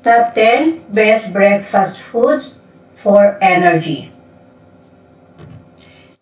Top 10 Best Breakfast Foods for Energy.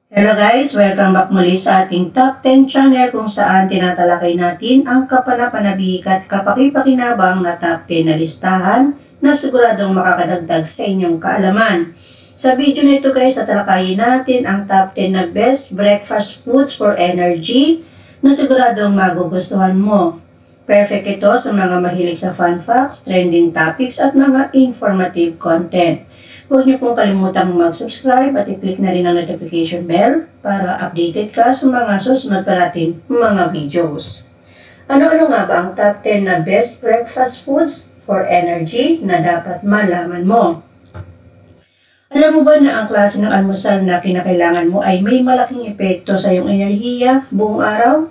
Hello guys! Welcome back muli sa ating Top 10 channel kung saan tinatalakay natin ang kapanapanabik at kapakipakinabang na Top 10 na listahan na siguradong makakadagdag sa inyong kaalaman. Sa video na ito guys, tatalakayin natin ang Top 10 na Best Breakfast Foods for Energy na siguradong magugustuhan mo. Perfect ito sa mga mahilig sa fun facts, trending topics at mga informative content. Huwag niyo pong kalimutang mag-subscribe at i-click na rin ang notification bell para updated ka sa mga susunod pa nating mga videos. Ano-ano nga ba ang top 10 na best breakfast foods for energy na dapat malaman mo? Alam mo ba na ang klase ng almusal na kinakailangan mo ay may malaking epekto sa iyong enerhiya buong araw?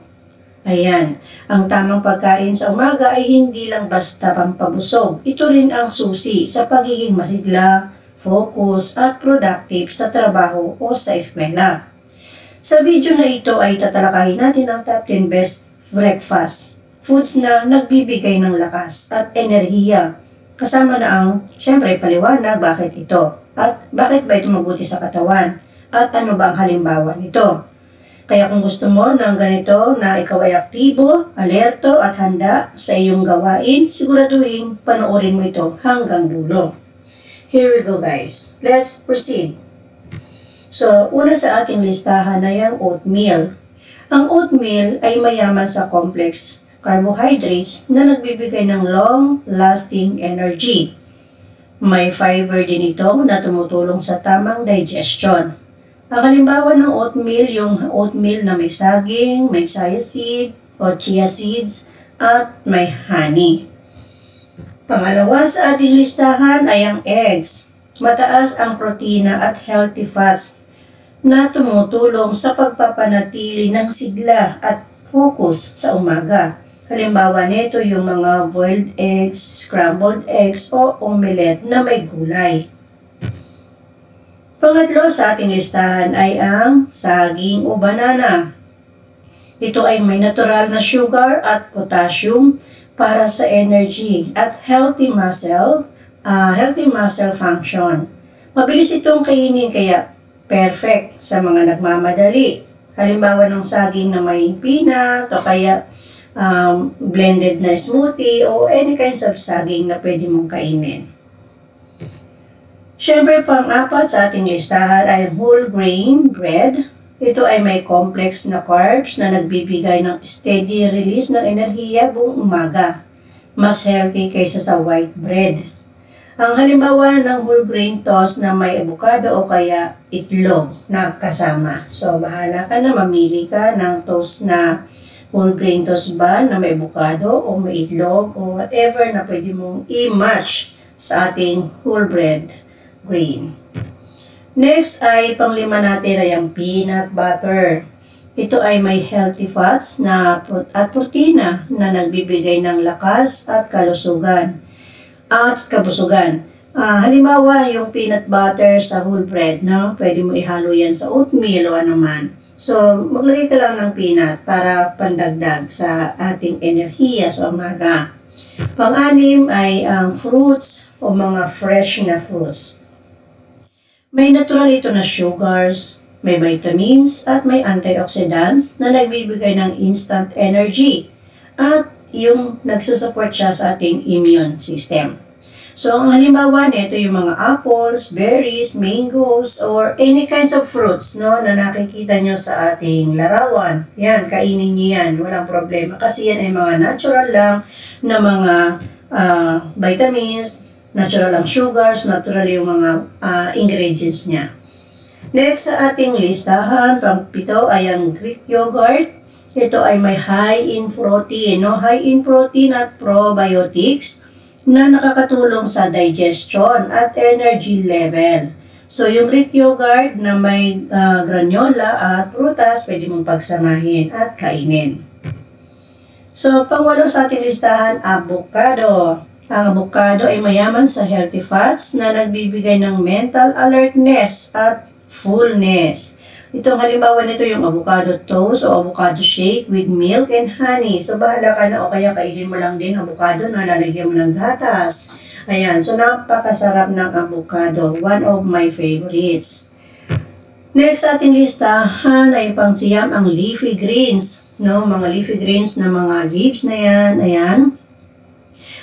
Ayan, ang tamang pagkain sa umaga ay hindi lang basta pampabusog. Ito rin ang susi sa pagiging masigla, focus at productive sa trabaho o sa eskwela. Sa video na ito ay tatalakayin natin ang top 10 best breakfast foods na nagbibigay ng lakas at enerhiya. Kasama na ang, syempre, paliwanag bakit ito at bakit ba ito mabuti sa katawan at ano ba ang halimbawa nito. Kaya kung gusto mo ng ganito na ikaw ay aktibo, alerto at handa sa iyong gawain, siguraduhin panoorin mo ito hanggang dulo. Here we go guys. Let's proceed. So, una sa ating listahan ay ang oatmeal. Ang oatmeal ay mayaman sa complex carbohydrates na nagbibigay ng long-lasting energy. May fiber din ito na tumutulong sa tamang digestion. Ang halimbawa ng oatmeal, yung oatmeal na may saging, may chia seed o chia seeds at may honey. Pangalawa sa ating listahan ay ang eggs. Mataas ang protina at healthy fats na tumutulong sa pagpapanatili ng sigla at focus sa umaga. Halimbawa nito yung mga boiled eggs, scrambled eggs o omelette na may gulay. Pangatlo sa ating listahan ay ang saging o banana. Ito ay may natural na sugar at potassium para sa energy at healthy muscle function. Mabilis itong kainin kaya perfect sa mga nagmamadali. Halimbawa ng saging na may peanut o kaya blended na smoothie o any kinds of saging na pwede mong kainin. Siyempre, pang-apat sa ating listahan ay whole grain bread. Ito ay may complex na carbs na nagbibigay ng steady release ng enerhiya buong umaga. Mas healthy kaysa sa white bread. Ang halimbawa ng whole grain toast na may avocado o kaya itlog na kasama. So, bahala ka na, mamili ka ng toast na whole grain toast ba na may avocado o may itlog o whatever na pwede mong i-match sa ating whole bread grain. Next ay panglima natin ay ang peanut butter. Ito ay may healthy fats at protina na nagbibigay ng lakas at kabusugan. Halimbawa yung peanut butter sa whole bread, no? Pwede mo ihalo yan sa oatmeal o anuman. So, maglagay ka lang ng peanut para pandagdag sa ating enerhiya sa umaga. Pang-anim ay ang fruits o mga fresh na fruits. May natural ito na sugars, may vitamins at may antioxidants na nagbibigay ng instant energy at yung nagsusupport siya sa ating immune system. So, ang halimbawa nito yung mga apples, berries, mangoes, or any kinds of fruits no, na nakikita nyo sa ating larawan. Yan, kainin nyo yan, walang problema. Kasi yan ay mga natural lang na mga vitamins, natural ang sugars, natural yung mga ingredients niya. Next sa ating listahan, pang-pito ay ang Greek yogurt. Ito ay may high in protein, no? High in protein at probiotics na nakakatulong sa digestion at energy level. So yung Greek yogurt na may granola at prutas, pwede mong pagsamahin at kainin. So pangwalo sa ating listahan, avocado. Ang avocado ay mayaman sa healthy fats na nagbibigay ng mental alertness at fullness. Itong halimbawa nito yung avocado toast o avocado shake with milk and honey. So bahala ka na o kaya kainin mo lang din avocado na lalagyan mo ng gatas. Ayan, so napakasarap ng avocado. One of my favorites. Next sa ating listahan ay pangsiyam ang leafy greens. No? Mga leafy greens na mga leaves na yan. Ayan.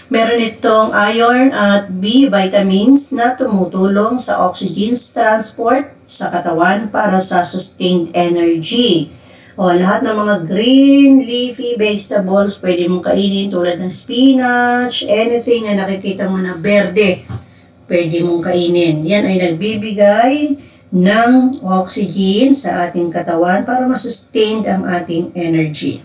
Meron itong iron at B vitamins na tumutulong sa oxygen transport sa katawan para sa sustained energy. O, lahat ng mga green leafy vegetables pwede mong kainin tulad ng spinach, anything na nakikita mo na berde, pwede mong kainin. Yan ay nagbibigay ng oxygen sa ating katawan para masustain ang ating energy.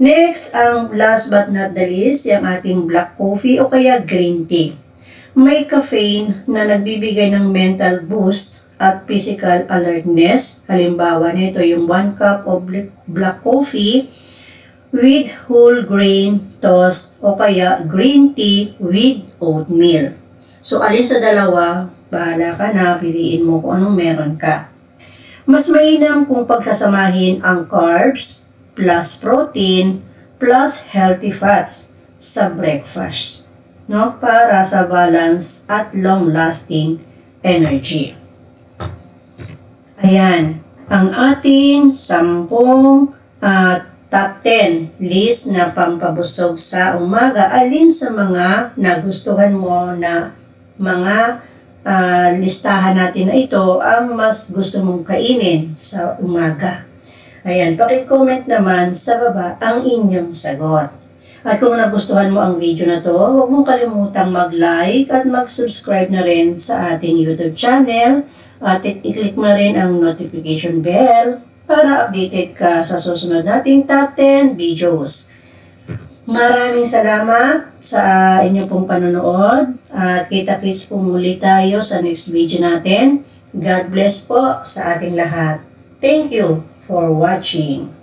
Next, ang last but not the least, yung ating black coffee o kaya green tea. May caffeine na nagbibigay ng mental boost at physical alertness. Halimbawa nito yung 1 cup of black coffee with whole grain toast o kaya green tea with oatmeal. So, alin sa dalawa, bahala ka na, piliin mo kung anong meron ka. Mas mainam kung pagsasamahin ang carbs plus protein plus healthy fats sa breakfast, no? Para sa balance at long-lasting energy. Ayan, ang ating 10 top 10 list na pampabusog sa umaga. Alin sa mga nagustuhan mo na mga listahan natin na ito ang mas gusto mong kainin sa umaga? Ayan, paki-comment naman sa baba ang inyong sagot. At kung nagustuhan mo ang video na to, huwag mong kalimutang mag-like at mag-subscribe na rin sa ating YouTube channel at i-click mo rin ang notification bell para updated ka sa susunod nating top 10 videos. Maraming salamat sa inyong pong panonood at kita-kits po muli tayo sa next video natin. God bless po sa ating lahat. Thank you for watching.